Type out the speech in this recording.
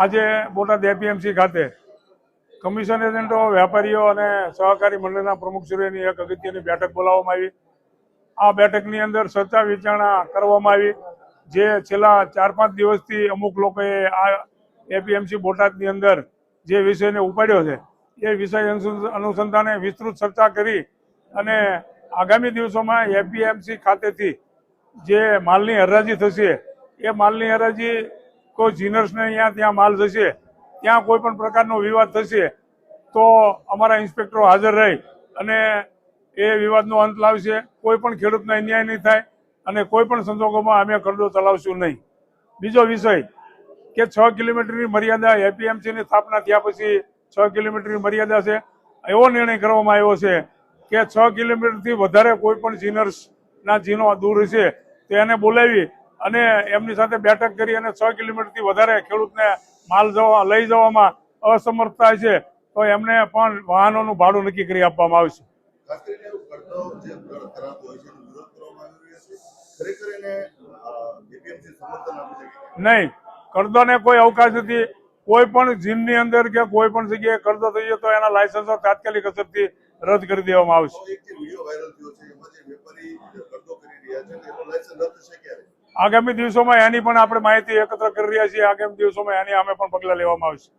આજે બોટાદ એપીએમસી ખાતે કમિશન એજન્ટો, વેપારીઓ અને સહકારી મંડળના પ્રમુખશ્રીઓની એક અગત્યની બેઠક બોલાવવામાં આવી. આ બેઠકની અંદર ચર્ચા વિચારણા કરવામાં આવી. જે છેલ્લા 4-5 દિવસથી અમુક લોકોએ આ એપીએમસી બોટાદની અંદર જે વિષયને ઉપાડ્યો છે એ વિષય અનુસંધાને વિસ્તૃત ચર્ચા કરી અને આગામી દિવસોમાં એપીએમસી ખાતેથી જે માલની હરાજી થશે એ માલની હરાજી કોઈ જીનર્સને અહીંયા ત્યાં માલ જશે, ત્યાં કોઈ પણ પ્રકારનો વિવાદ થશે તો અમારા ઇન્સ્પેક્ટરો હાજર રહી અને એ વિવાદનો અંત લાવશે. કોઈ પણ ખેડૂતને અન્યાય નહીં થાય અને કોઈ પણ સંજોગોમાં અમે કરડો ચલાવશું નહીં. બીજો વિષય કે 6 કિલોમીટરની મર્યાદા એપીએમસીની સ્થાપના થયા પછી 6 કિલોમીટરની મર્યાદા છે. એવો નિર્ણય કરવામાં આવ્યો છે કે 6 કિલોમીટરથી વધારે કોઈ પણ જીનર્સના જીનો દૂર છે તો એને બોલાવી અને એમની સાથે બેઠક કરી અને 6 કિલોમીટરથી વધારે ખેડૂતને માલ લઈ જવામાં અસમર્થતા છે તો એમને પણ વાહનોનું ભાડું નક્કી કરી આપવામાં આવશે. નહીં, કરદોને કોઈ અવકાશ નથી. કોઈ પણ જીનની અંદર કે કોઈ પણ જગ્યાએ કરદો થઈ જાય તો એના લાયસન્સો તાત્કાલિક અસરથી રદ કરી દેવામાં આવશે. આગામી દિવસોમાં એની પણ આપણે માહિતી એકત્ર કરી રહ્યા છીએ. આગામી દિવસોમાં એની અમે પણ પગલાં લેવામાં આવશે.